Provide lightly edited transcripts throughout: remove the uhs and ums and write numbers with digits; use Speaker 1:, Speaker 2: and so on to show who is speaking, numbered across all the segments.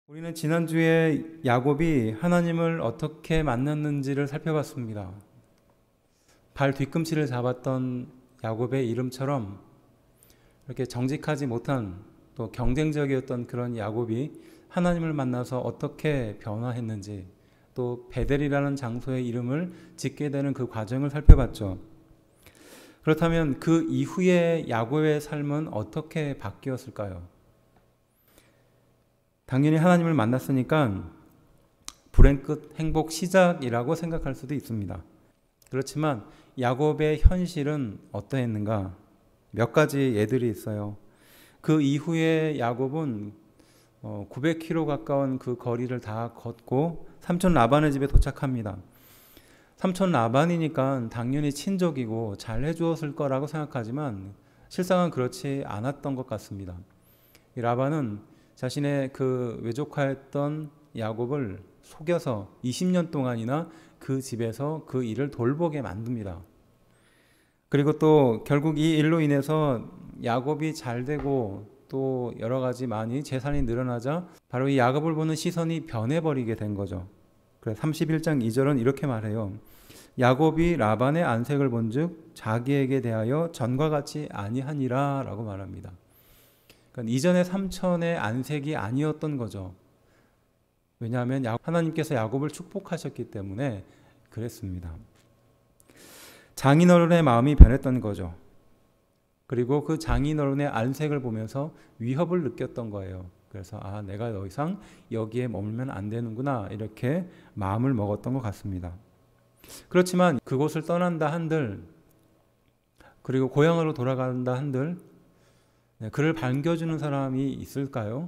Speaker 1: 우리는 지난주에 야곱이 하나님을 어떻게 만났는지를 살펴봤습니다. 발 뒤꿈치를 잡았던 야곱의 이름처럼 이렇게 정직하지 못한 또 경쟁적이었던 그런 야곱이 하나님을 만나서 어떻게 변화했는지, 또 베델이라는 장소의 이름을 짓게 되는 그 과정을 살펴봤죠. 그렇다면 그 이후에 야곱의 삶은 어떻게 바뀌었을까요? 당연히 하나님을 만났으니까 불행 끝 행복 시작이라고 생각할 수도 있습니다. 그렇지만 야곱의 현실은 어떠했는가? 몇 가지 예들이 있어요. 그 이후에 야곱은 900km 가까운 그 거리를 다 걷고 삼촌 라반의 집에 도착합니다. 삼촌 라반이니까 당연히 친족이고 잘 해주었을 거라고 생각하지만 실상은 그렇지 않았던 것 같습니다. 이 라반은 자신의 그 외조카였던 야곱을 속여서 20년 동안이나 그 집에서 그 일을 돌보게 만듭니다. 그리고 또 결국 이 일로 인해서 야곱이 잘 되고 또 여러 가지 많이 재산이 늘어나자 바로 이 야곱을 보는 시선이 변해버리게 된 거죠. 그래서 31장 2절은 이렇게 말해요. 야곱이 라반의 안색을 본즉 자기에게 대하여 전과 같이 아니하니라 라고 말합니다. 그러니까 이전의 삼촌의 안색이 아니었던 거죠. 왜냐하면 하나님께서 야곱을 축복하셨기 때문에 그랬습니다. 장인어른의 마음이 변했던 거죠. 그리고 그 장인어른의 안색을 보면서 위협을 느꼈던 거예요. 그래서 내가 더 이상 여기에 머물면 안 되는구나 이렇게 마음을 먹었던 것 같습니다. 그렇지만 그곳을 떠난다 한들, 그리고 고향으로 돌아간다 한들 그를 반겨주는 사람이 있을까요?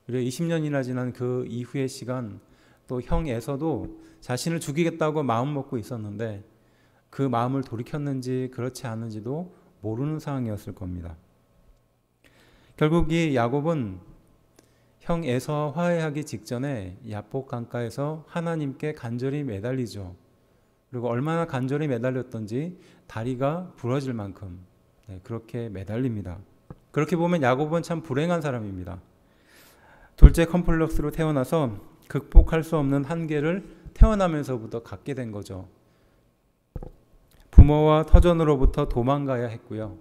Speaker 1: 그리고 20년이나 지난 그 이후의 시간, 또 형 에서도 자신을 죽이겠다고 마음 먹고 있었는데 그 마음을 돌이켰는지 그렇지 않은지도 모르는 상황이었을 겁니다. 결국 이 야곱은 형 에서와 화해하기 직전에 야복 강가에서 하나님께 간절히 매달리죠. 그리고 얼마나 간절히 매달렸던지 다리가 부러질 만큼 그렇게 매달립니다. 그렇게 보면 야곱은 참 불행한 사람입니다. 둘째 컴플렉스로 태어나서 극복할 수 없는 한계를 태어나면서부터 갖게 된 거죠. 부모와 터전으로부터 도망가야 했고요.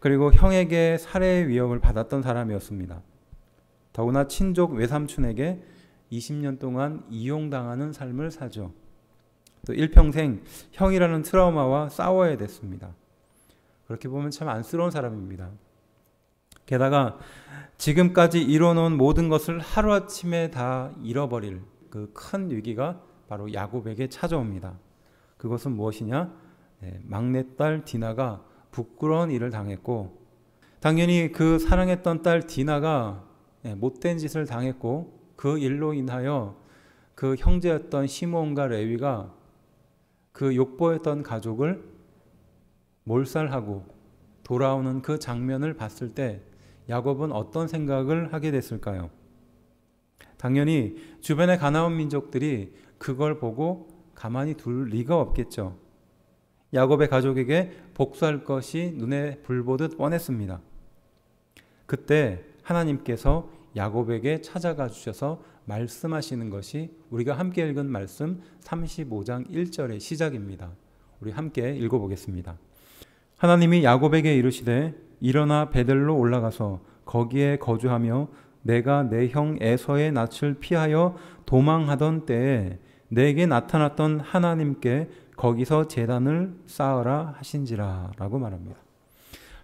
Speaker 1: 그리고 형에게 살해의 위협을 받았던 사람이었습니다. 더구나 친족 외삼촌에게 20년 동안 이용당하는 삶을 사죠. 또 일평생 형이라는 트라우마와 싸워야 됐습니다. 그렇게 보면 참 안쓰러운 사람입니다. 게다가 지금까지 이뤄놓은 모든 것을 하루아침에 다 잃어버릴 그 큰 위기가 바로 야곱에게 찾아옵니다. 그것은 무엇이냐? 막내딸 디나가 부끄러운 일을 당했고, 당연히 그 사랑했던 딸 디나가 못된 짓을 당했고, 그 일로 인하여 그 형제였던 시므온과 레위가 그 욕보였던 가족을 몰살하고 돌아오는 그 장면을 봤을 때 야곱은 어떤 생각을 하게 됐을까요? 당연히 주변의 가나안 민족들이 그걸 보고 가만히 둘 리가 없겠죠. 야곱의 가족에게 복수할 것이 눈에 불보듯 뻔했습니다. 그때 하나님께서 야곱에게 찾아가 주셔서 말씀하시는 것이 우리가 함께 읽은 말씀 35장 1절의 시작입니다. 우리 함께 읽어보겠습니다. 하나님이 야곱에게 이르시되 일어나 베델로 올라가서 거기에 거주하며 내가 내 형 에서의 낯을 피하여 도망하던 때에 내게 나타났던 하나님께 거기서 제단을 쌓으라 하신지라 라고 말합니다.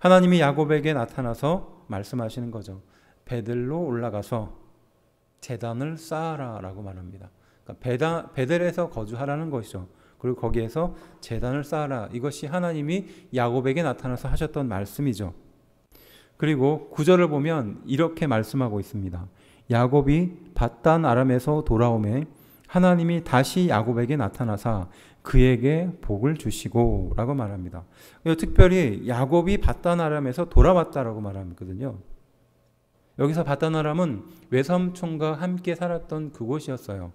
Speaker 1: 하나님이 야곱에게 나타나서 말씀하시는 거죠. 베델로 올라가서 제단을 쌓아라 라고 말합니다. 그러니까 베델에서 거주하라는 것이죠. 그리고 거기에서 제단을 쌓아라. 이것이 하나님이 야곱에게 나타나서 하셨던 말씀이죠. 그리고 9절을 보면 이렇게 말씀하고 있습니다. 야곱이 밧단 아람에서 돌아오매 하나님이 다시 야곱에게 나타나사 그에게 복을 주시고 라고 말합니다. 특별히 야곱이 밧단 아람에서 돌아왔다라고 말하거든요. 여기서 밧단 아람은 외삼촌과 함께 살았던 그곳이었어요.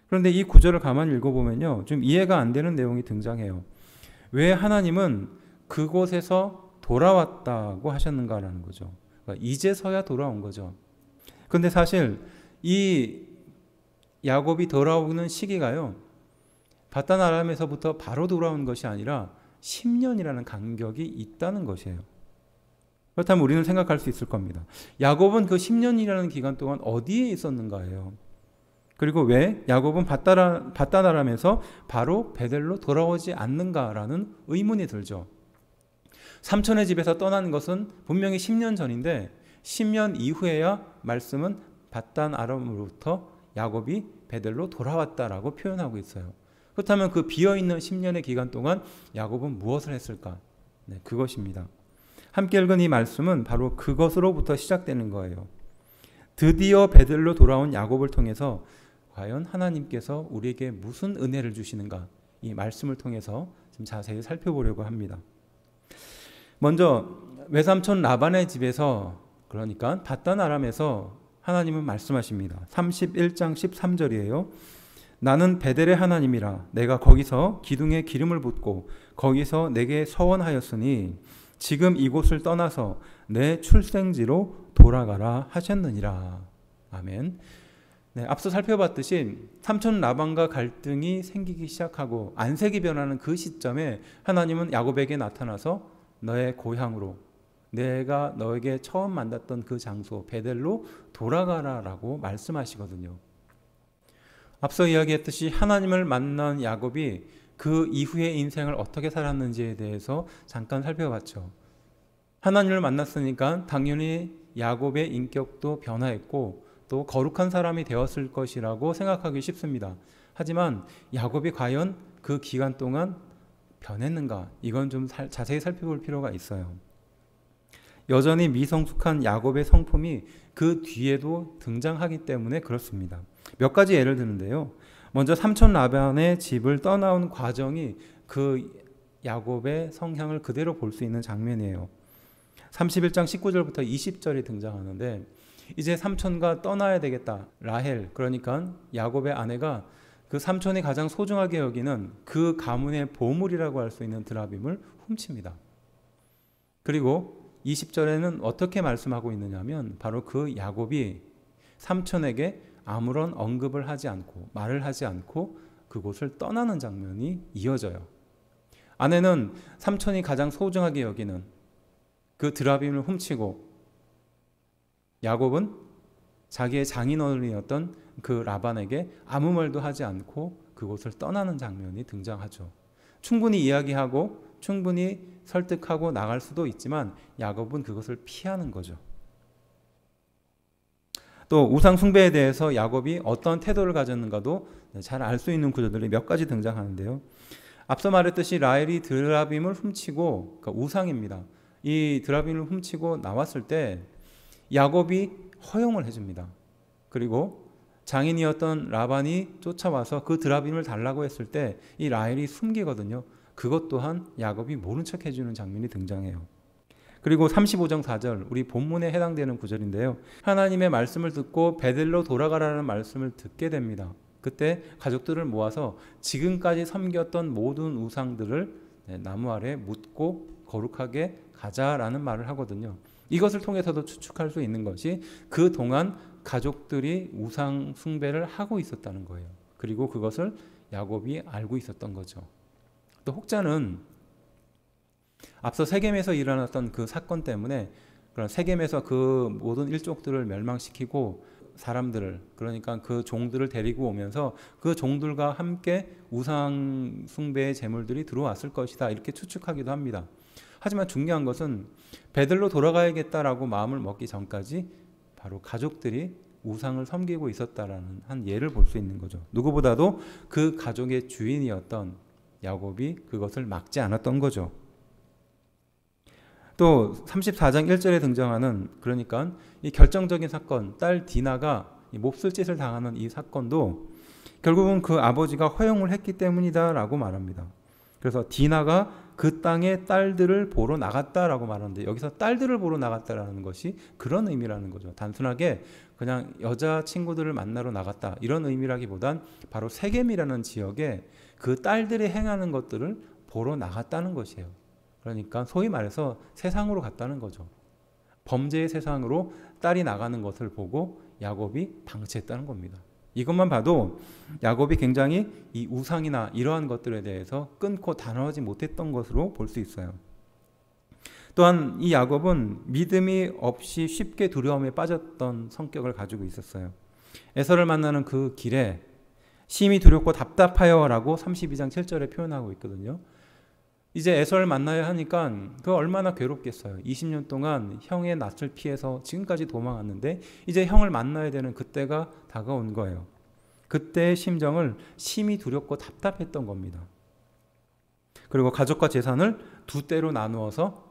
Speaker 1: 그런데 이 구절을 가만히 읽어보면요, 좀 이해가 안 되는 내용이 등장해요. 왜 하나님은 그곳에서 돌아왔다고 하셨는가라는 거죠. 그러니까 이제서야 돌아온 거죠. 근데 사실 이 야곱이 돌아오는 시기가요, 바단 아람에서부터 바로 돌아온 것이 아니라 10년이라는 간격이 있다는 것이에요. 그렇다면 우리는 생각할 수 있을 겁니다. 야곱은 그 10년이라는 기간 동안 어디에 있었는가예요. 그리고 왜 야곱은 바단 아람에서 바로 베델로 돌아오지 않는가라는 의문이 들죠. 삼촌의 집에서 떠난 것은 분명히 10년 전인데 10년 이후에야 말씀은 바단 아람으로부터 야곱이 베델로 돌아왔다라고 표현하고 있어요. 그렇다면 그 비어있는 10년의 기간 동안 야곱은 무엇을 했을까? 네, 그것입니다. 함께 읽은 이 말씀은 바로 그것으로부터 시작되는 거예요. 드디어 베델로 돌아온 야곱을 통해서 과연 하나님께서 우리에게 무슨 은혜를 주시는가, 이 말씀을 통해서 좀 자세히 살펴보려고 합니다. 먼저 외삼촌 라반의 집에서, 그러니까 바단 아람에서 하나님은 말씀하십니다. 31장 13절이에요. 나는 베델의 하나님이라. 내가 거기서 기둥에 기름을 붓고 거기서 내게 서원하였으니 지금 이곳을 떠나서 내 출생지로 돌아가라 하셨느니라. 아멘. 네, 앞서 살펴봤듯이 삼촌 라반과 갈등이 생기기 시작하고 안색이 변하는 그 시점에 하나님은 야곱에게 나타나서 너의 고향으로, 내가 너에게 처음 만났던 그 장소 베델로 돌아가라라고 말씀하시거든요. 앞서 이야기했듯이 하나님을 만난 야곱이 그 이후의 인생을 어떻게 살았는지에 대해서 잠깐 살펴봤죠. 하나님을 만났으니까 당연히 야곱의 인격도 변화했고 또 거룩한 사람이 되었을 것이라고 생각하기 쉽습니다. 하지만 야곱이 과연 그 기간 동안 변했는가? 이건 좀 자세히 살펴볼 필요가 있어요. 여전히 미성숙한 야곱의 성품이 그 뒤에도 등장하기 때문에 그렇습니다. 몇 가지 예를 드는데요. 먼저 삼촌 라반의 집을 떠나온 과정이 그 야곱의 성향을 그대로 볼 수 있는 장면이에요. 31장 19절부터 20절이 등장하는데 이제 삼촌과 떠나야 되겠다. 라헬, 그러니까 야곱의 아내가 그 삼촌이 가장 소중하게 여기는 그 가문의 보물이라고 할 수 있는 드라빔을 훔칩니다. 그리고 20절에는 어떻게 말씀하고 있느냐면 바로 그 야곱이 삼촌에게 아무런 언급을 하지 않고 말을 하지 않고 그곳을 떠나는 장면이 이어져요. 아내는 삼촌이 가장 소중하게 여기는 그 드라빔을 훔치고 야곱은 자기의 장인어른이었던 그 라반에게 아무 말도 하지 않고 그곳을 떠나는 장면이 등장하죠. 충분히 이야기하고 충분히 설득하고 나갈 수도 있지만 야곱은 그것을 피하는 거죠. 또 우상 숭배에 대해서 야곱이 어떤 태도를 가졌는가도 잘 알 수 있는 구절들이 몇 가지 등장하는데요. 앞서 말했듯이 라헬이 드라빔을 훔치고, 그러니까 우상입니다. 이 드라빔을 훔치고 나왔을 때 야곱이 허용을 해줍니다. 그리고 장인이었던 라반이 쫓아와서 그 드라빔을 달라고 했을 때 이 라헬이 숨기거든요. 그것 또한 야곱이 모른 척 해주는 장면이 등장해요. 그리고 35장 4절, 우리 본문에 해당되는 구절인데요. 하나님의 말씀을 듣고 베델로 돌아가라는 말씀을 듣게 됩니다. 그때 가족들을 모아서 지금까지 섬겼던 모든 우상들을 나무 아래 묻고 거룩하게 가자라는 말을 하거든요. 이것을 통해서도 추측할 수 있는 것이 그동안 가족들이 우상 숭배를 하고 있었다는 거예요. 그리고 그것을 야곱이 알고 있었던 거죠. 또 혹자는 앞서 세겜에서 일어났던 그 사건 때문에 그런 세겜에서 그 모든 일족들을 멸망시키고 사람들을, 그러니까 그 종들을 데리고 오면서 그 종들과 함께 우상 숭배의 제물들이 들어왔을 것이다, 이렇게 추측하기도 합니다. 하지만 중요한 것은 베들로 돌아가야겠다라고 마음을 먹기 전까지 바로 가족들이 우상을 섬기고 있었다라는 한 예를 볼 수 있는 거죠. 누구보다도 그 가족의 주인이었던 야곱이 그것을 막지 않았던 거죠. 또 34장 1절에 등장하는, 그러니까 이 결정적인 사건, 딸 디나가 몹쓸 짓을 당하는 이 사건도 결국은 그 아버지가 허용을 했기 때문이다라고 말합니다. 그래서 디나가 그 땅의 딸들을 보러 나갔다라고 말하는데 여기서 딸들을 보러 나갔다라는 것이 그런 의미라는 거죠. 단순하게 그냥 여자 친구들을 만나러 나갔다 이런 의미라기보단 바로 세겜이라는 지역에 그 딸들이 행하는 것들을 보러 나갔다는 것이에요. 그러니까 소위 말해서 세상으로 갔다는 거죠. 범죄의 세상으로 딸이 나가는 것을 보고 야곱이 방치했다는 겁니다. 이것만 봐도 야곱이 굉장히 이 우상이나 이러한 것들에 대해서 끊고 단호하지 못했던 것으로 볼 수 있어요. 또한 이 야곱은 믿음이 없이 쉽게 두려움에 빠졌던 성격을 가지고 있었어요. 에서를 만나는 그 길에 심히 두렵고 답답하여라고 32장 7절에 표현하고 있거든요. 이제 에서를 만나야 하니까 그 얼마나 괴롭겠어요. 20년 동안 형의 낯을 피해서 지금까지 도망왔는데 이제 형을 만나야 되는 그때가 다가온 거예요. 그때의 심정을 심히 두렵고 답답했던 겁니다. 그리고 가족과 재산을 두 떼로 나누어서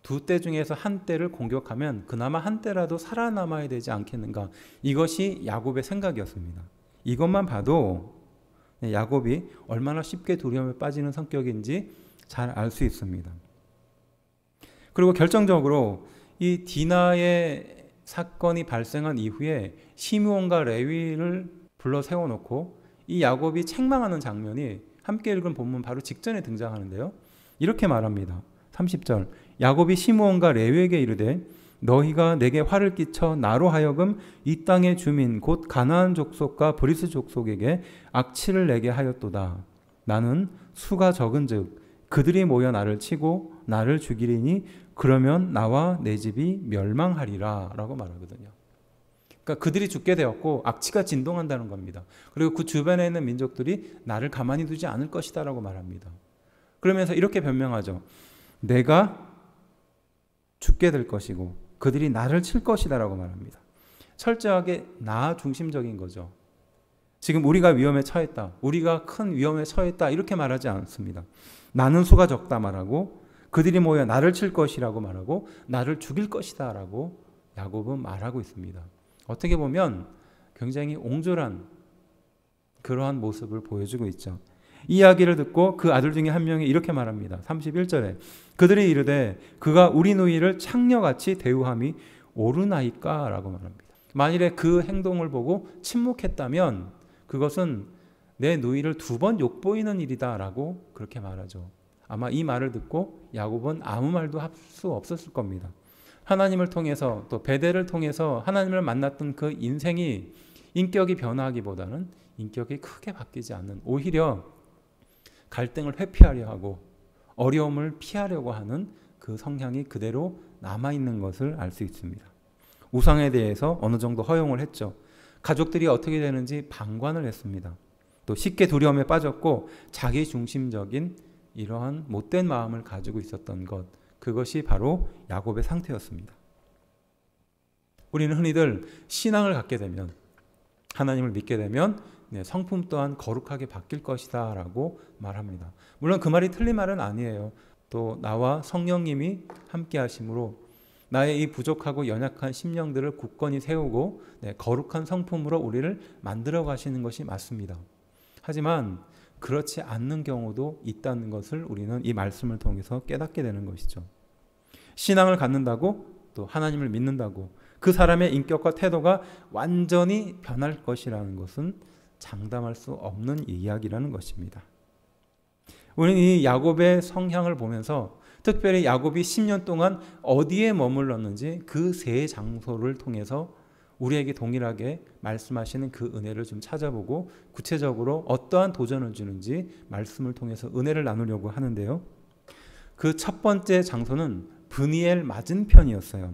Speaker 1: 두 떼 중에서 한 떼를 공격하면 그나마 한 떼라도 살아남아야 되지 않겠는가. 이것이 야곱의 생각이었습니다. 이것만 봐도 야곱이 얼마나 쉽게 두려움에 빠지는 성격인지 잘 알 수 있습니다. 그리고 결정적으로 이 디나의 사건이 발생한 이후에 시므온과 레위를 불러 세워놓고 이 야곱이 책망하는 장면이 함께 읽은 본문 바로 직전에 등장하는데요. 이렇게 말합니다. 30절 야곱이 시므온과 레위에게 이르되 너희가 내게 화를 끼쳐 나로 하여금 이 땅의 주민 곧 가나안 족속과 브리스 족속에게 악취를 내게 하였도다. 나는 수가 적은즉 그들이 모여 나를 치고 나를 죽이리니 그러면 나와 내 집이 멸망하리라 라고 말하거든요. 그러니까 그들이 죽게 되었고 악취가 진동한다는 겁니다. 그리고 그 주변에 있는 민족들이 나를 가만히 두지 않을 것이다 라고 말합니다. 그러면서 이렇게 변명하죠. 내가 죽게 될 것이고 그들이 나를 칠 것이다 라고 말합니다. 철저하게 나 중심적인 거죠. 지금 우리가 위험에 처했다. 우리가 큰 위험에 처했다. 이렇게 말하지 않습니다. 나는 수가 적다 말하고 그들이 모여 나를 칠 것이라고 말하고 나를 죽일 것이다 라고 야곱은 말하고 있습니다. 어떻게 보면 굉장히 옹졸한 그러한 모습을 보여주고 있죠. 이 이야기를 듣고 그 아들 중에 한 명이 이렇게 말합니다. 31절에 그들이 이르되 그가 우리 누이를 창녀같이 대우함이 옳으나이까 라고 말합니다. 만일에 그 행동을 보고 침묵했다면 그것은 내 누이를 두 번 욕보이는 일이다 라고 그렇게 말하죠. 아마 이 말을 듣고 야곱은 아무 말도 할 수 없었을 겁니다. 하나님을 통해서 또 베델을 통해서 하나님을 만났던 그 인생이 인격이 변화하기보다는 인격이 크게 바뀌지 않는 오히려 갈등을 회피하려 하고 어려움을 피하려고 하는 그 성향이 그대로 남아있는 것을 알 수 있습니다. 우상에 대해서 어느 정도 허용을 했죠. 가족들이 어떻게 되는지 방관을 했습니다. 또 쉽게 두려움에 빠졌고 자기 중심적인 이러한 못된 마음을 가지고 있었던 것, 그것이 바로 야곱의 상태였습니다. 우리는 흔히들 신앙을 갖게 되면 하나님을 믿게 되면 성품 또한 거룩하게 바뀔 것이다 라고 말합니다. 물론 그 말이 틀린 말은 아니에요. 또 나와 성령님이 함께 하심으로 나의 이 부족하고 연약한 심령들을 굳건히 세우고 거룩한 성품으로 우리를 만들어 가시는 것이 맞습니다. 하지만 그렇지 않는 경우도 있다는 것을 우리는 이 말씀을 통해서 깨닫게 되는 것이죠. 신앙을 갖는다고 또 하나님을 믿는다고 그 사람의 인격과 태도가 완전히 변할 것이라는 것은 장담할 수 없는 이야기라는 것입니다. 우리는 이 야곱의 성향을 보면서 특별히 야곱이 10년 동안 어디에 머물렀는지 그 세 장소를 통해서 우리에게 동일하게 말씀하시는 그 은혜를 좀 찾아보고 구체적으로 어떠한 도전을 주는지 말씀을 통해서 은혜를 나누려고 하는데요. 그 첫 번째 장소는 브니엘 맞은편이었어요.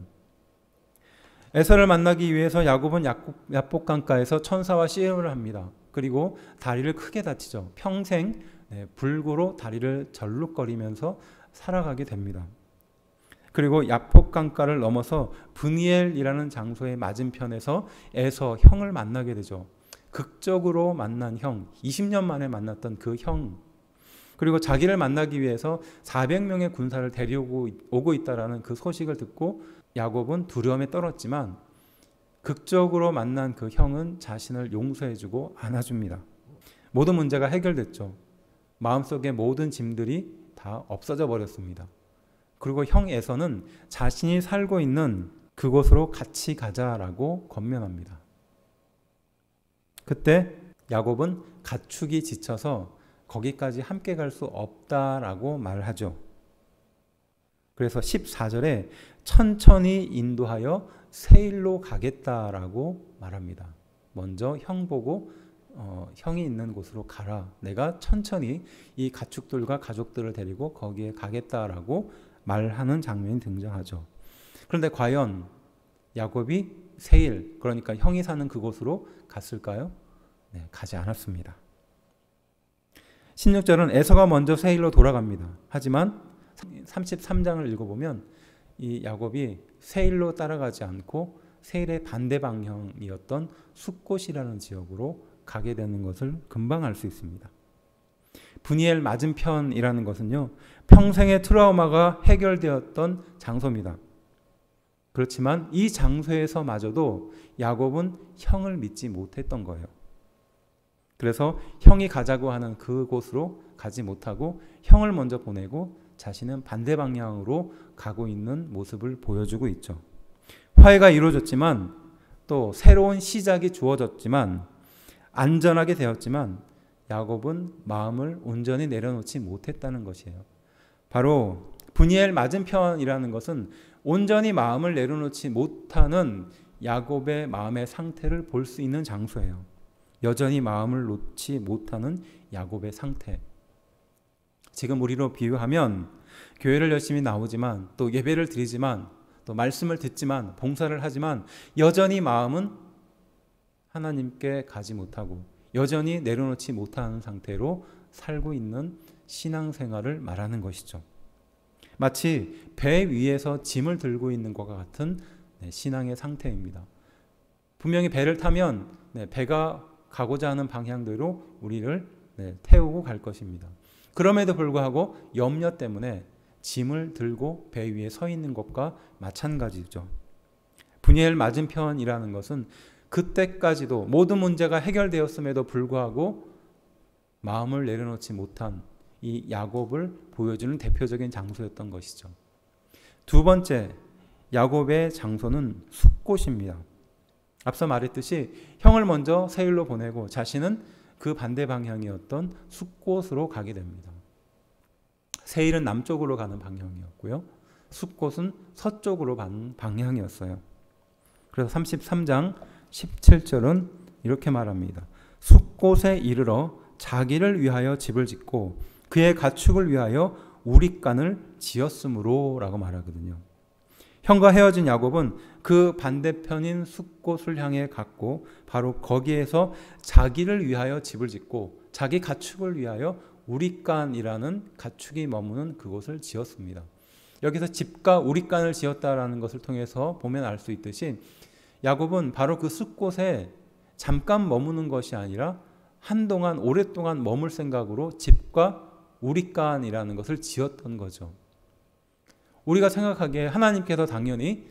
Speaker 1: 에서를 만나기 위해서 야곱은 야복강가에서 천사와 씨름을 합니다. 그리고 다리를 크게 다치죠. 평생 불구로 다리를 절룩거리면서 살아가게 됩니다. 그리고 야복강가를 넘어서 브니엘이라는 장소의 맞은편에서 에서 형을 만나게 되죠. 극적으로 만난 형, 20년 만에 만났던 그 형, 그리고 자기를 만나기 위해서 400명의 군사를 데려오고 있다라는 그 소식을 듣고 야곱은 두려움에 떨었지만 극적으로 만난 그 형은 자신을 용서해주고 안아줍니다. 모든 문제가 해결됐죠. 마음속의 모든 짐들이 다 없어져 버렸습니다. 그리고 형 에서는 자신이 살고 있는 그곳으로 같이 가자라고 권면합니다. 그때 야곱은 가축이 지쳐서 거기까지 함께 갈 수 없다라고 말하죠. 그래서 14절에 천천히 인도하여 세일로 가겠다라고 말합니다. 먼저 형 보고 형이 있는 곳으로 가라. 내가 천천히 이 가축들과 가족들을 데리고 거기에 가겠다라고 말하는 장면이 등장하죠. 그런데 과연 야곱이 세일, 그러니까 형이 사는 그곳으로 갔을까요? 네, 가지 않았습니다. 16절은 에서가 먼저 세일로 돌아갑니다. 하지만 33장을 읽어보면 이 야곱이 세일로 따라가지 않고 세일의 반대 방향이었던 숫곳이라는 지역으로 가게 되는 것을 금방 알 수 있습니다. 브니엘 맞은편이라는 것은요, 평생의 트라우마가 해결되었던 장소입니다. 그렇지만 이 장소에서마저도 야곱은 형을 믿지 못했던 거예요. 그래서 형이 가자고 하는 그곳으로 가지 못하고 형을 먼저 보내고 자신은 반대 방향으로 가고 있는 모습을 보여주고 있죠. 화해가 이루어졌지만 또 새로운 시작이 주어졌지만 안전하게 되었지만 야곱은 마음을 온전히 내려놓지 못했다는 것이에요. 바로 브니엘 맞은편이라는 것은 온전히 마음을 내려놓지 못하는 야곱의 마음의 상태를 볼 수 있는 장소예요. 여전히 마음을 놓지 못하는 야곱의 상태. 지금 우리로 비유하면 교회를 열심히 나오지만 또 예배를 드리지만 또 말씀을 듣지만 봉사를 하지만 여전히 마음은 하나님께 가지 못하고 여전히 내려놓지 못하는 상태로 살고 있는 신앙생활을 말하는 것이죠. 마치 배 위에서 짐을 들고 있는 것과 같은 신앙의 상태입니다. 분명히 배를 타면 배가 가고자 하는 방향대로 우리를 태우고 갈 것입니다. 그럼에도 불구하고 염려 때문에 짐을 들고 배 위에 서 있는 것과 마찬가지죠. 브니엘 맞은편이라는 것은 그때까지도 모든 문제가 해결되었음에도 불구하고 마음을 내려놓지 못한 이 야곱을 보여주는 대표적인 장소였던 것이죠. 두 번째, 야곱의 장소는 숫곳입니다. 앞서 말했듯이 형을 먼저 세일로 보내고 자신은 그 반대 방향이었던 숫곳으로 가게 됩니다. 세일은 남쪽으로 가는 방향이었고요. 숫곳은 서쪽으로 가는 방향이었어요. 그래서 33장 17절은 이렇게 말합니다. 숫곳에 이르러 자기를 위하여 집을 짓고 그의 가축을 위하여 우릿간을 지었으므로 라고 말하거든요. 형과 헤어진 야곱은 그 반대편인 숫곳을 향해 갔고 바로 거기에서 자기를 위하여 집을 짓고 자기 가축을 위하여 우릿간이라는 가축이 머무는 그곳을 지었습니다. 여기서 집과 우릿간을 지었다라는 것을 통해서 보면 알 수 있듯이 야곱은 바로 그 숫곳에 잠깐 머무는 것이 아니라 한동안 오랫동안 머물 생각으로 집과 우릿간이라는 것을 지었던 거죠. 우리가 생각하기에 하나님께서 당연히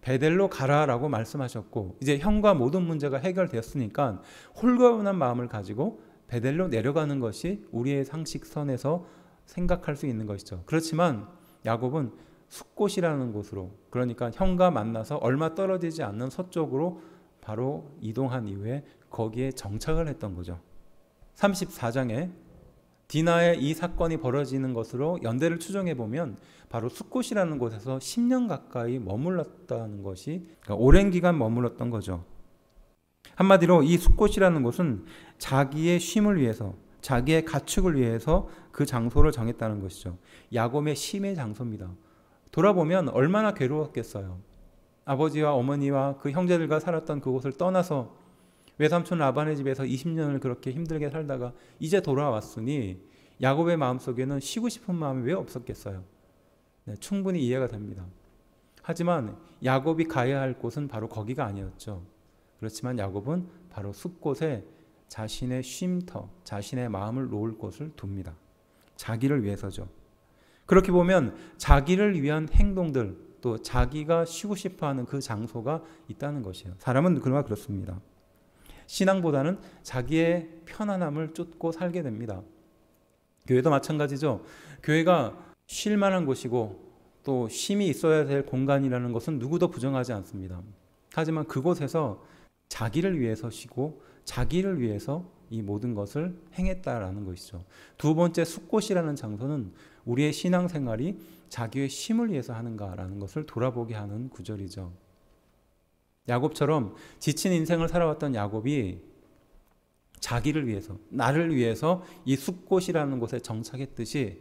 Speaker 1: 베델로 가라라고 말씀하셨고 이제 형과 모든 문제가 해결되었으니까 홀가분한 마음을 가지고 베델로 내려가는 것이 우리의 상식선에서 생각할 수 있는 것이죠. 그렇지만 야곱은 숫곳이라는 곳으로, 그러니까 형과 만나서 얼마 떨어지지 않는 서쪽으로 바로 이동한 이후에 거기에 정착을 했던 거죠. 34장에 디나의 이 사건이 벌어지는 것으로 연대를 추정해 보면 바로 숫곳이라는 곳에서 10년 가까이 머물렀다는 것이, 그러니까 오랜 기간 머물렀던 거죠. 한마디로 이 숫곳이라는 곳은 자기의 쉼을 위해서, 자기의 가축을 위해서 그 장소를 정했다는 것이죠. 야곱의 쉼의 장소입니다. 돌아보면 얼마나 괴로웠겠어요. 아버지와 어머니와 그 형제들과 살았던 그곳을 떠나서 외삼촌 라반의 집에서 20년을 그렇게 힘들게 살다가 이제 돌아왔으니 야곱의 마음속에는 쉬고 싶은 마음이 왜 없었겠어요. 충분히 이해가 됩니다. 하지만 야곱이 가야 할 곳은 바로 거기가 아니었죠. 그렇지만 야곱은 바로 숫곳에 자신의 쉼터, 자신의 마음을 놓을 곳을 둡니다. 자기를 위해서죠. 그렇게 보면 자기를 위한 행동들, 또 자기가 쉬고 싶어하는 그 장소가 있다는 것이에요. 사람은 그러나 그렇습니다. 신앙보다는 자기의 편안함을 쫓고 살게 됩니다. 교회도 마찬가지죠. 교회가 쉴 만한 곳이고 또 쉼이 있어야 될 공간이라는 것은 누구도 부정하지 않습니다. 하지만 그곳에서 자기를 위해서 쉬고 자기를 위해서 이 모든 것을 행했다라는 것이죠. 두 번째 숫곳이라는 장소는 우리의 신앙생활이 자기의 쉼을 위해서 하는가라는 것을 돌아보게 하는 구절이죠. 야곱처럼 지친 인생을 살아왔던 야곱이 자기를 위해서, 나를 위해서 이 숲곳이라는 곳에 정착했듯이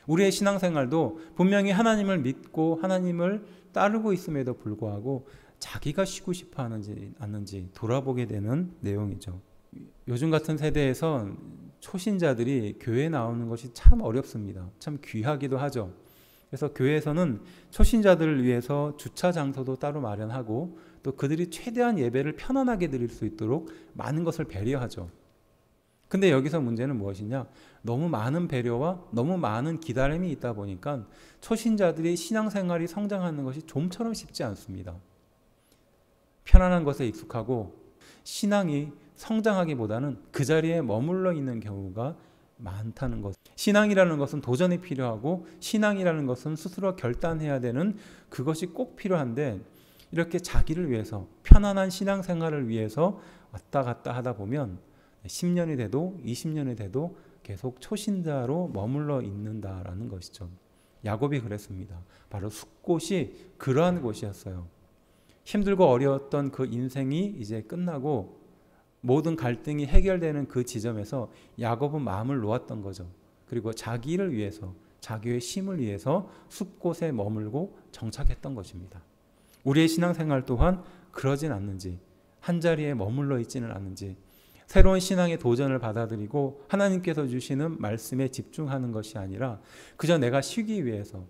Speaker 1: 우리의 신앙생활도 분명히 하나님을 믿고 하나님을 따르고 있음에도 불구하고 자기가 쉬고 싶어 하는지 않는지 돌아보게 되는 내용이죠. 요즘 같은 세대에서 초신자들이 교회에 나오는 것이 참 어렵습니다. 참 귀하기도 하죠. 그래서 교회에서는 초신자들을 위해서 주차 장소도 따로 마련하고 또 그들이 최대한 예배를 편안하게 드릴 수 있도록 많은 것을 배려하죠. 근데 여기서 문제는 무엇이냐? 너무 많은 배려와 너무 많은 기다림이 있다 보니까 초신자들이 신앙생활이 성장하는 것이 좀처럼 쉽지 않습니다. 편안한 것에 익숙하고 신앙이 성장하기보다는 그 자리에 머물러 있는 경우가 많다는 것. 신앙이라는 것은 도전이 필요하고 신앙이라는 것은 스스로 결단해야 되는 그것이 꼭 필요한데 이렇게 자기를 위해서 편안한 신앙생활을 위해서 왔다 갔다 하다 보면 10년이 돼도 20년이 돼도 계속 초신자로 머물러 있는다라는 것이죠. 야곱이 그랬습니다. 바로 숲곳이 그러한 곳이었어요. 힘들고 어려웠던 그 인생이 이제 끝나고 모든 갈등이 해결되는 그 지점에서 야곱은 마음을 놓았던 거죠. 그리고 자기를 위해서, 자기의 쉼을 위해서 숲곳에 머물고 정착했던 것입니다. 우리의 신앙생활 또한 그러진 않는지, 한자리에 머물러 있지는 않는지, 새로운 신앙의 도전을 받아들이고 하나님께서 주시는 말씀에 집중하는 것이 아니라 그저 내가 쉬기 위해서,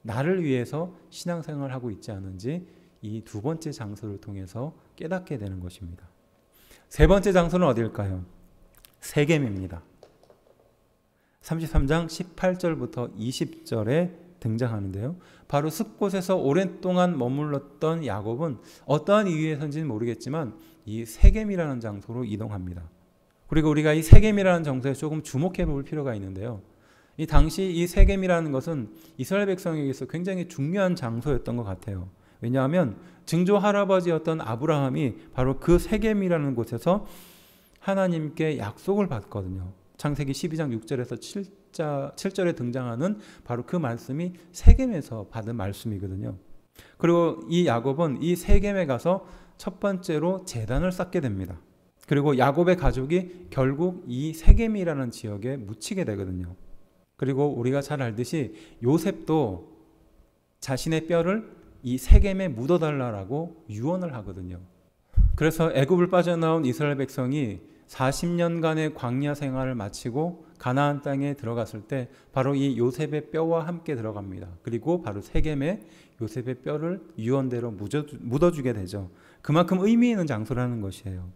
Speaker 1: 나를 위해서 신앙생활을 하고 있지 않은지 이 두 번째 장소를 통해서 깨닫게 되는 것입니다. 세 번째 장소는 어디일까요? 세겜입니다. 33장 18절부터 20절에 등장하는데요. 바로 숲곳에서 오랫동안 머물렀던 야곱은 어떠한 이유에서인지는 모르겠지만 이 세겜이라는 장소로 이동합니다. 그리고 우리가 이 세겜이라는 장소에 조금 주목해 볼 필요가 있는데요. 이 당시 이 세겜이라는 것은 이스라엘 백성에게서 굉장히 중요한 장소였던 것 같아요. 왜냐하면 증조 할아버지였던 아브라함이 바로 그 세겜이라는 곳에서 하나님께 약속을 받거든요. 창세기 12장 6절에서 7절에 등장하는 바로 그 말씀이 세겜에서 받은 말씀이거든요. 그리고 이 야곱은 이 세겜에 가서 첫 번째로 제단을 쌓게 됩니다. 그리고 야곱의 가족이 결국 이 세겜이라는 지역에 묻히게 되거든요. 그리고 우리가 잘 알듯이 요셉도 자신의 뼈를 이 세겜에 묻어달라고 유언을 하거든요. 그래서 애굽을 빠져나온 이스라엘 백성이 40년간의 광야 생활을 마치고 가나안 땅에 들어갔을 때 바로 이 요셉의 뼈와 함께 들어갑니다. 그리고 바로 세겜에 요셉의 뼈를 유언대로 묻어주게 되죠. 그만큼 의미 있는 장소라는 것이에요.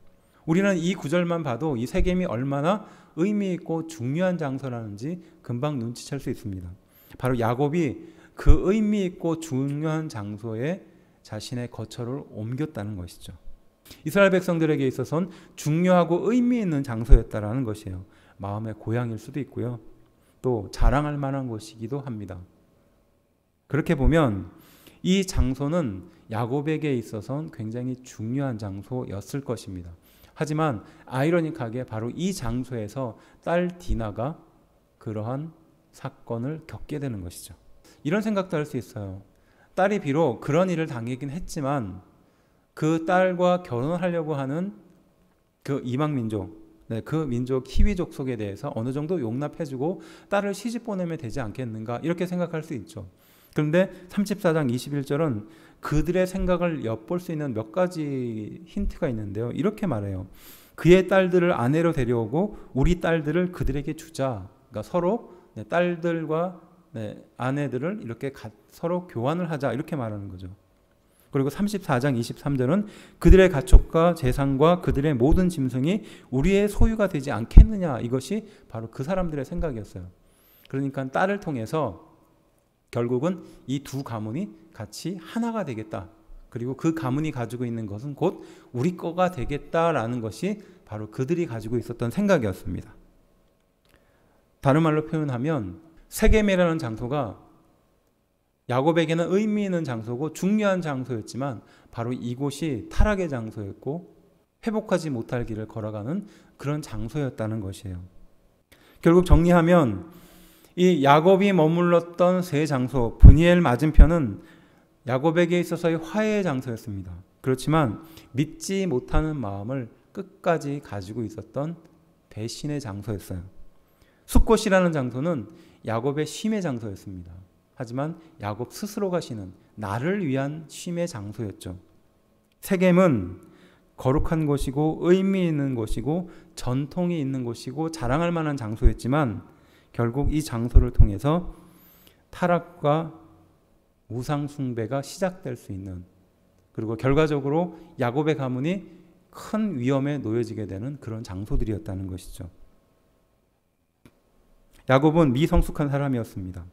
Speaker 1: 우리는 이 구절만 봐도 이 세겜이 얼마나 의미 있고 중요한 장소라는지 금방 눈치챌 수 있습니다. 바로 야곱이 그 의미 있고 중요한 장소에 자신의 거처를 옮겼다는 것이죠. 이스라엘 백성들에게 있어서는 중요하고 의미 있는 장소였다라는 것이에요. 마음의 고향일 수도 있고요. 또 자랑할 만한 곳이기도 합니다. 그렇게 보면 이 장소는 야곱에게 있어서는 굉장히 중요한 장소였을 것입니다. 하지만 아이러니하게 바로 이 장소에서 딸 디나가 그러한 사건을 겪게 되는 것이죠. 이런 생각도 할 수 있어요. 딸이 비록 그런 일을 당하긴 했지만 그 딸과 결혼하려고 하는 그 이방민족, 그 민족 히위족 속에 대해서 어느 정도 용납해주고 딸을 시집 보내면 되지 않겠는가 이렇게 생각할 수 있죠. 그런데 34장 21절은 그들의 생각을 엿볼 수 있는 몇 가지 힌트가 있는데요. 이렇게 말해요. 그의 딸들을 아내로 데려오고 우리 딸들을 그들에게 주자. 그러니까 서로 딸들과 아내들을 이렇게 서로 교환을 하자 이렇게 말하는 거죠. 그리고 34장 23절은 그들의 가축과 재산과 그들의 모든 짐승이 우리의 소유가 되지 않겠느냐 이것이 바로 그 사람들의 생각이었어요. 그러니까 딸을 통해서 결국은 이 두 가문이 같이 하나가 되겠다. 그리고 그 가문이 가지고 있는 것은 곧 우리 거가 되겠다라는 것이 바로 그들이 가지고 있었던 생각이었습니다. 다른 말로 표현하면 세겜이라는 장소가 야곱에게는 의미 있는 장소고 중요한 장소였지만 바로 이곳이 타락의 장소였고 회복하지 못할 길을 걸어가는 그런 장소였다는 것이에요. 결국 정리하면 이 야곱이 머물렀던 세 장소, 브니엘 맞은편은 야곱에게 있어서의 화해의 장소였습니다. 그렇지만 믿지 못하는 마음을 끝까지 가지고 있었던 배신의 장소였어요. 숫곳이라는 장소는 야곱의 쉼의 장소였습니다. 하지만 야곱 스스로가 쉬는 나를 위한 쉼의 장소였죠. 세겜은 거룩한 곳이고 의미 있는 곳이고 전통이 있는 곳이고 자랑할 만한 장소였지만 결국 이 장소를 통해서 타락과 우상 숭배가 시작될 수 있는, 그리고 결과적으로 야곱의 가문이 큰 위험에 놓여지게 되는 그런 장소들이었다는 것이죠. 야곱은 미성숙한 사람이었습니다.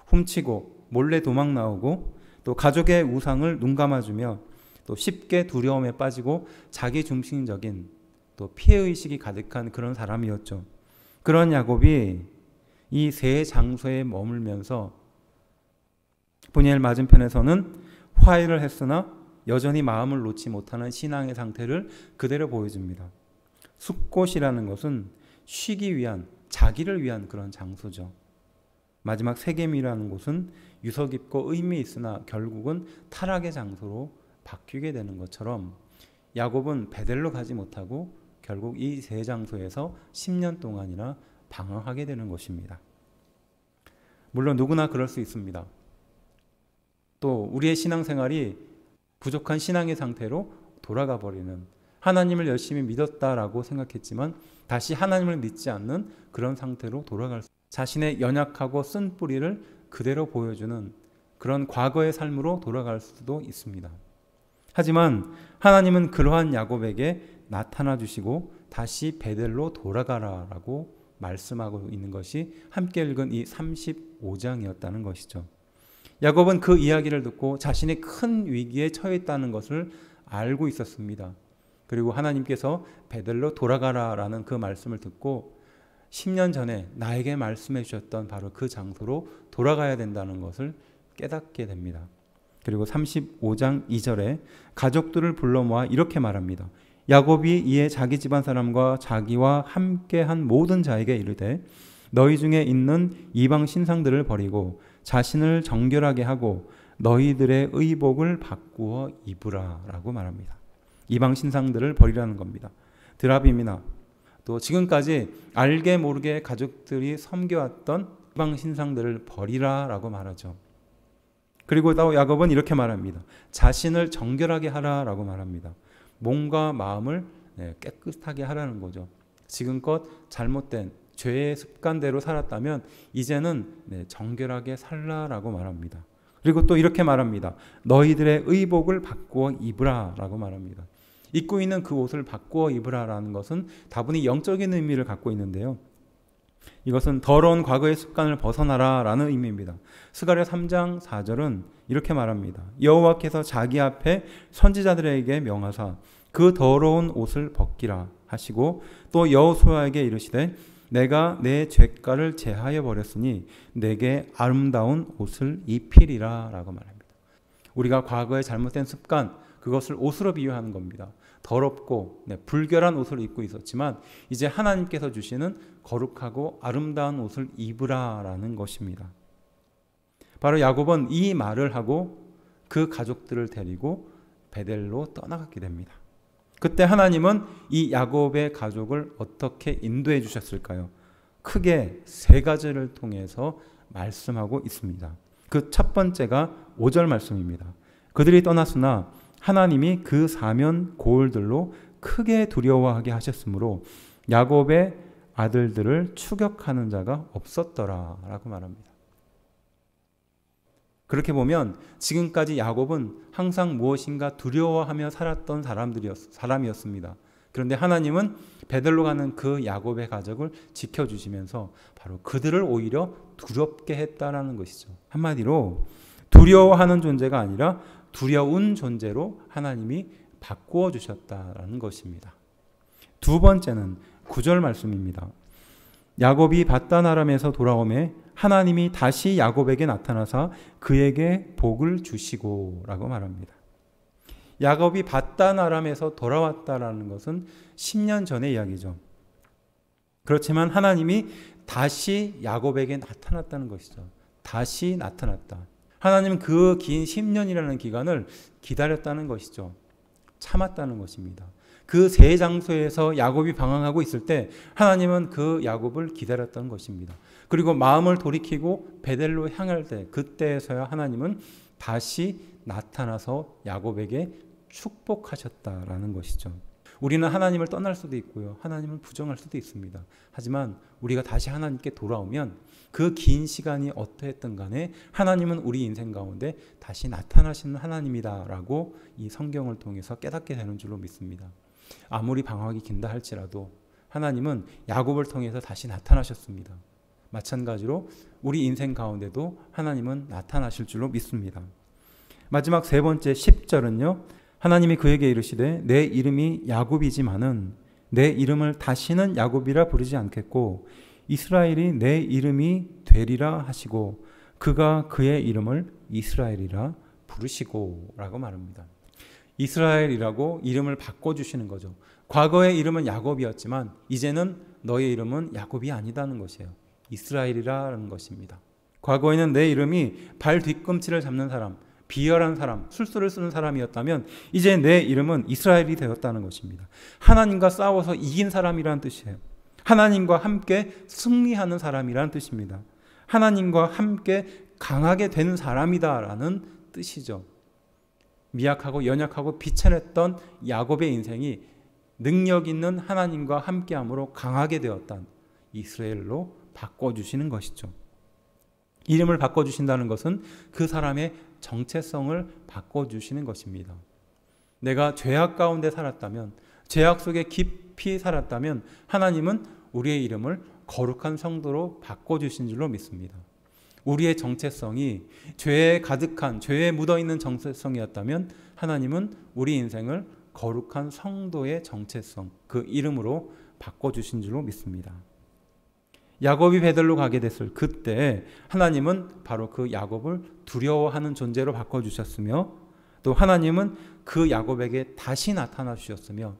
Speaker 1: 훔치고 몰래 도망 나오고 또 가족의 우상을 눈감아주며 또 쉽게 두려움에 빠지고 자기 중심적인 또 피해의식이 가득한 그런 사람이었죠. 그런 야곱이 이 세 장소에 머물면서 보니엘 맞은편에서는 화해를 했으나 여전히 마음을 놓지 못하는 신앙의 상태를 그대로 보여줍니다. 숫곳이라는 것은 쉬기 위한, 자기를 위한 그런 장소죠. 마지막 세겜이라는 곳은 유서 깊고 의미 있으나 결국은 타락의 장소로 바뀌게 되는 것처럼 야곱은 베델로 가지 못하고 결국 이 세 장소에서 10년 동안이나 방황하게 되는 것입니다. 물론 누구나 그럴 수 있습니다. 또 우리의 신앙생활이 부족한 신앙의 상태로 돌아가 버리는, 하나님을 열심히 믿었다라고 생각했지만 다시 하나님을 믿지 않는 그런 상태로 돌아갈 수, 자신의 연약하고 쓴 뿌리를 그대로 보여주는 그런 과거의 삶으로 돌아갈 수도 있습니다. 하지만 하나님은 그러한 야곱에게 나타나 주시고 다시 베델로 돌아가라라고 말씀하고 있는 것이 함께 읽은 이 35장이었다는 것이죠. 야곱은 그 이야기를 듣고 자신이 큰 위기에 처해 있다는 것을 알고 있었습니다. 그리고 하나님께서 베델로 돌아가라라는 그 말씀을 듣고 10년 전에 나에게 말씀해 주셨던 바로 그 장소로 돌아가야 된다는 것을 깨닫게 됩니다. 그리고 35장 2절에 가족들을 불러 모아 이렇게 말합니다. 야곱이 이에 자기 집안 사람과 자기와 함께한 모든 자에게 이르되 너희 중에 있는 이방 신상들을 버리고 자신을 정결하게 하고 너희들의 의복을 바꾸어 입으라 라고 말합니다. 이방 신상들을 버리라는 겁니다. 드라빔이나 또 지금까지 알게 모르게 가족들이 섬겨왔던 이방 신상들을 버리라 라고 말하죠. 그리고 또 야곱은 이렇게 말합니다. 자신을 정결하게 하라 라고 말합니다. 몸과 마음을 깨끗하게 하라는 거죠. 지금껏 잘못된 죄의 습관대로 살았다면 이제는 정결하게 살라라고 말합니다. 그리고 또 이렇게 말합니다. 너희들의 의복을 바꾸어 입으라 라고 말합니다. 입고 있는 그 옷을 바꾸어 입으라라는 것은 다분히 영적인 의미를 갖고 있는데요. 이것은 더러운 과거의 습관을 벗어나라 라는 의미입니다. 스가랴 3장 4절은 이렇게 말합니다. 여호와께서 자기 앞에 선지자들에게 명하사 그 더러운 옷을 벗기라 하시고 또 여호수아에게 이르시되 내가 내 죄가를 제하여 버렸으니 내게 아름다운 옷을 입히리라 라고 말합니다. 우리가 과거의 잘못된 습관, 그것을 옷으로 비유하는 겁니다. 더럽고 불결한 옷을 입고 있었지만 이제 하나님께서 주시는 거룩하고 아름다운 옷을 입으라라는 것입니다. 바로 야곱은 이 말을 하고 그 가족들을 데리고 베델로 떠나가게 됩니다. 그때 하나님은 이 야곱의 가족을 어떻게 인도해 주셨을까요? 크게 세 가지를 통해서 말씀하고 있습니다. 그 첫 번째가 5절 말씀입니다. 그들이 떠났으나 하나님이 그 사면 고을들로 크게 두려워하게 하셨으므로 야곱의 아들들을 추격하는 자가 없었더라 라고 말합니다. 그렇게 보면 지금까지 야곱은 항상 무엇인가 두려워하며 살았던 사람이었습니다. 그런데 하나님은 베델로 가는 그 야곱의 가족을 지켜주시면서 바로 그들을 오히려 두렵게 했다라는 것이죠. 한마디로 두려워하는 존재가 아니라 두려운 존재로 하나님이 바꾸어 주셨다라는 것입니다. 두 번째는 9절 말씀입니다. 야곱이 밧단 아람에서 돌아오매 하나님이 다시 야곱에게 나타나사 그에게 복을 주시고 라고 말합니다. 야곱이 밧단 아람에서 돌아왔다라는 것은 10년 전의 이야기죠. 그렇지만 하나님이 다시 야곱에게 나타났다는 것이죠. 다시 나타났다. 하나님은 그 긴 10년이라는 기간을 기다렸다는 것이죠. 참았다는 것입니다. 그 세 장소에서 야곱이 방황하고 있을 때 하나님은 그 야곱을 기다렸던 것입니다. 그리고 마음을 돌이키고 베델로 향할 때 그때에서야 하나님은 다시 나타나서 야곱에게 축복하셨다라는 것이죠. 우리는 하나님을 떠날 수도 있고요. 하나님을 부정할 수도 있습니다. 하지만 우리가 다시 하나님께 돌아오면 그 긴 시간이 어떠했든 간에 하나님은 우리 인생 가운데 다시 나타나시는 하나님이다라고 이 성경을 통해서 깨닫게 되는 줄로 믿습니다. 아무리 방황이 긴다 할지라도 하나님은 야곱을 통해서 다시 나타나셨습니다. 마찬가지로 우리 인생 가운데도 하나님은 나타나실 줄로 믿습니다. 마지막 세 번째 10절은요. 하나님이 그에게 이르시되 내 이름이 야곱이지만은 내 이름을 다시는 야곱이라 부르지 않겠고 이스라엘이 내 이름이 되리라 하시고 그가 그의 이름을 이스라엘이라 부르시고 라고 말합니다. 이스라엘이라고 이름을 바꿔주시는 거죠. 과거의 이름은 야곱이었지만 이제는 너의 이름은 야곱이 아니다는 것이에요. 이스라엘이라는 것입니다. 과거에는 내 이름이 발 뒤꿈치를 잡는 사람, 비열한 사람, 술수를 쓰는 사람이었다면 이제 내 이름은 이스라엘이 되었다는 것입니다. 하나님과 싸워서 이긴 사람이라는 뜻이에요. 하나님과 함께 승리하는 사람이라는 뜻입니다. 하나님과 함께 강하게 되는 사람이다라는 뜻이죠. 미약하고 연약하고 비천했던 야곱의 인생이 능력 있는 하나님과 함께함으로 강하게 되었던 이스라엘로 바꿔주시는 것이죠. 이름을 바꿔주신다는 것은 그 사람의 정체성을 바꿔주시는 것입니다. 내가 죄악 가운데 살았다면, 죄악 속에 깊이 살았다면 하나님은 우리의 이름을 거룩한 성도로 바꿔주신 줄로 믿습니다. 우리의 정체성이 죄에 가득한, 죄에 묻어있는 정체성이었다면 하나님은 우리 인생을 거룩한 성도의 정체성, 그 이름으로 바꿔주신 줄로 믿습니다. 야곱이 베델로 가게 됐을 그때 하나님은 바로 그 야곱을 두려워하는 존재로 바꿔주셨으며 또 하나님은 그 야곱에게 다시 나타나 주셨으며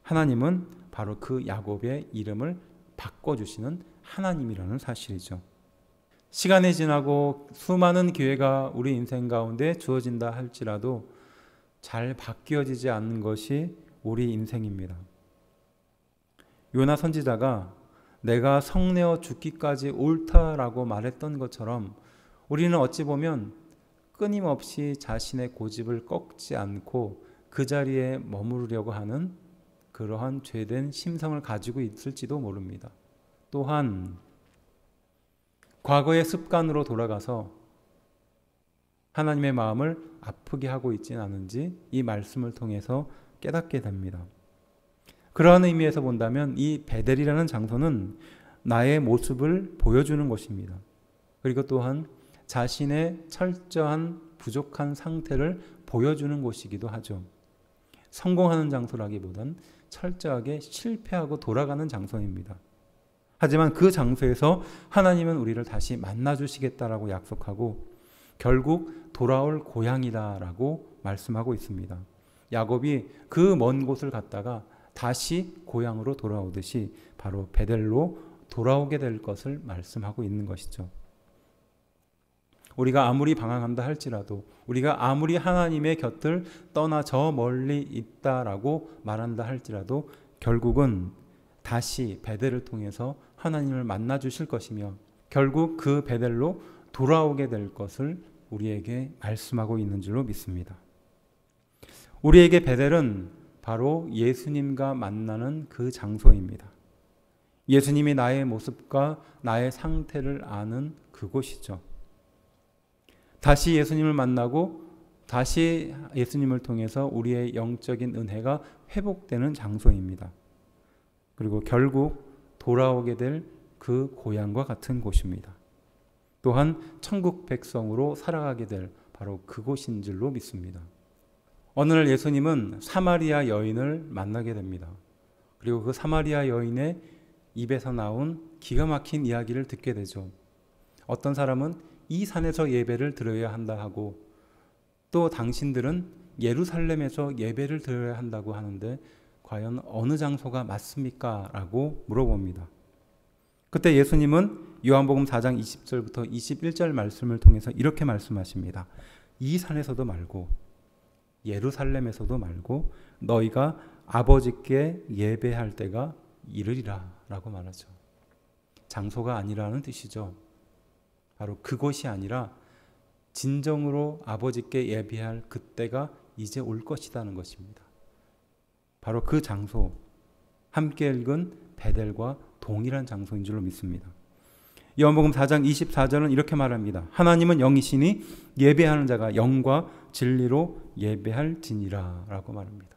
Speaker 1: 하나님은 바로 그 야곱의 이름을 바꿔주시는 하나님이라는 사실이죠. 시간이 지나고 수많은 기회가 우리 인생 가운데 주어진다 할지라도 잘 바뀌어지지 않는 것이 우리 인생입니다. 요나 선지자가 내가 성내어 죽기까지 옳다라고 말했던 것처럼 우리는 어찌 보면 끊임없이 자신의 고집을 꺾지 않고 그 자리에 머무르려고 하는 그러한 죄된 심성을 가지고 있을지도 모릅니다. 또한 과거의 습관으로 돌아가서 하나님의 마음을 아프게 하고 있지는 않은지 이 말씀을 통해서 깨닫게 됩니다. 그러한 의미에서 본다면 이 베델이라는 장소는 나의 모습을 보여주는 것입니다. 그리고 또한 자신의 철저한 부족한 상태를 보여주는 곳이기도 하죠. 성공하는 장소라기보단 철저하게 실패하고 돌아가는 장소입니다. 하지만 그 장소에서 하나님은 우리를 다시 만나주시겠다라고 약속하고 결국 돌아올 고향이다라고 말씀하고 있습니다. 야곱이 그 먼 곳을 갔다가 다시 고향으로 돌아오듯이 바로 베델로 돌아오게 될 것을 말씀하고 있는 것이죠. 우리가 아무리 방황한다 할지라도 우리가 아무리 하나님의 곁을 떠나 저 멀리 있다라고 말한다 할지라도 결국은 다시 베델을 통해서 하나님을 만나 주실 것이며 결국 그 베델로 돌아오게 될 것을 우리에게 말씀하고 있는 줄로 믿습니다. 우리에게 베델은 바로 예수님과 만나는 그 장소입니다. 예수님이 나의 모습과 나의 상태를 아는 그곳이죠. 다시 예수님을 만나고 다시 예수님을 통해서 우리의 영적인 은혜가 회복되는 장소입니다. 그리고 결국 돌아오게 될 그 고향과 같은 곳입니다. 또한 천국 백성으로 살아가게 될 바로 그곳인 줄로 믿습니다. 어느 날 예수님은 사마리아 여인을 만나게 됩니다. 그리고 그 사마리아 여인의 입에서 나온 기가 막힌 이야기를 듣게 되죠. 어떤 사람은 이 산에서 예배를 드려야 한다 하고 또 당신들은 예루살렘에서 예배를 드려야 한다고 하는데 과연 어느 장소가 맞습니까? 라고 물어봅니다. 그때 예수님은 요한복음 4장 20절부터 21절 말씀을 통해서 이렇게 말씀하십니다. 이 산에서도 말고 예루살렘에서도 말고 너희가 아버지께 예배할 때가 이르리라 라고 말하죠. 장소가 아니라는 뜻이죠. 바로 그곳이 아니라 진정으로 아버지께 예배할 그때가 이제 올 것이라는 것입니다. 바로 그 장소, 함께 읽은 베델과 동일한 장소인 줄로 믿습니다. 요한복음 4장 24절은 이렇게 말합니다. 하나님은 영이시니 예배하는 자가 영과 진리로 예배할지니라 라고 말합니다.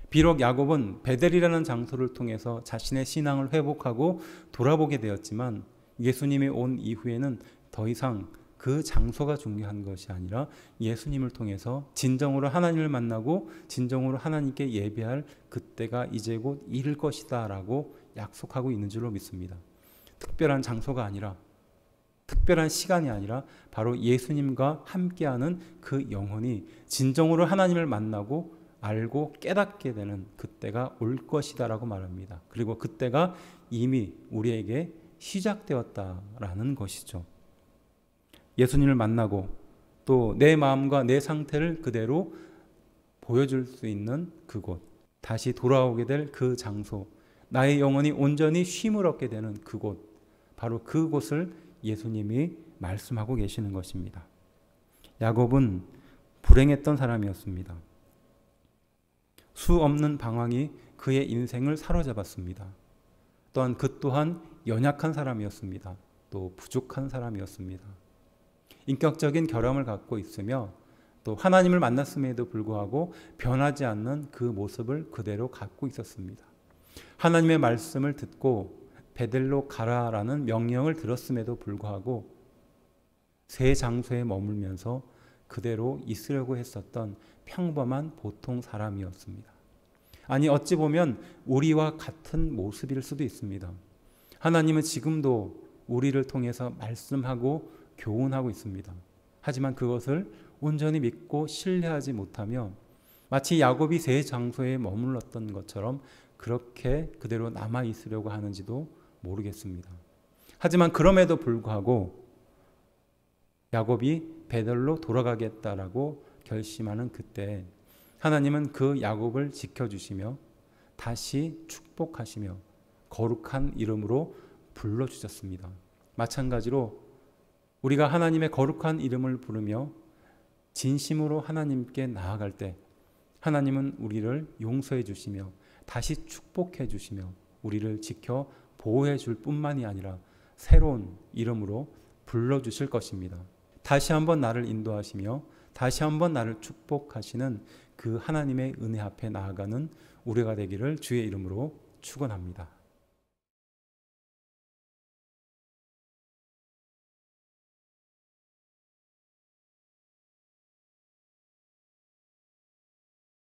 Speaker 1: 비록 야곱은 베델이라는 장소를 통해서 자신의 신앙을 회복하고 돌아보게 되었지만 예수님이 온 이후에는 더 이상 그 장소가 중요한 것이 아니라 예수님을 통해서 진정으로 하나님을 만나고 진정으로 하나님께 예배할 그때가 이제 곧 이를 것이다 라고 약속하고 있는 줄로 믿습니다. 특별한 장소가 아니라 특별한 시간이 아니라 바로 예수님과 함께하는 그 영혼이 진정으로 하나님을 만나고 알고 깨닫게 되는 그때가 올 것이다 라고 말합니다. 그리고 그때가 이미 우리에게 시작되었다라는 것이죠. 예수님을 만나고 또 내 마음과 내 상태를 그대로 보여줄 수 있는 그곳, 다시 돌아오게 될 그 장소, 나의 영혼이 온전히 쉼을 얻게 되는 그곳, 바로 그곳을 예수님이 말씀하고 계시는 것입니다. 야곱은 불행했던 사람이었습니다. 수 없는 방황이 그의 인생을 사로잡았습니다. 또한 그 또한 연약한 사람이었습니다. 또 부족한 사람이었습니다. 인격적인 결함을 갖고 있으며 또 하나님을 만났음에도 불구하고 변하지 않는 그 모습을 그대로 갖고 있었습니다. 하나님의 말씀을 듣고 베델로 가라라는 명령을 들었음에도 불구하고 새 장소에 머물면서 그대로 있으려고 했었던 평범한 보통 사람이었습니다. 아니 어찌 보면 우리와 같은 모습일 수도 있습니다. 하나님은 지금도 우리를 통해서 말씀하고 교훈하고 있습니다. 하지만 그것을 온전히 믿고 신뢰하지 못하며 마치 야곱이 새 장소에 머물렀던 것처럼 그렇게 그대로 남아 있으려고 하는지도 모르겠습니다. 하지만 그럼에도 불구하고 야곱이 베델로 돌아가겠다라고 결심하는 그때 하나님은 그 야곱을 지켜주시며 다시 축복하시며 거룩한 이름으로 불러주셨습니다. 마찬가지로 우리가 하나님의 거룩한 이름을 부르며 진심으로 하나님께 나아갈 때 하나님은 우리를 용서해 주시며 다시 축복해 주시며 우리를 지켜 보호해 줄 뿐만이 아니라 새로운 이름으로 불러주실 것입니다. 다시 한번 나를 인도하시며 다시 한번 나를 축복하시는 그 하나님의 은혜 앞에 나아가는 우리가 되기를 주의 이름으로 축원합니다.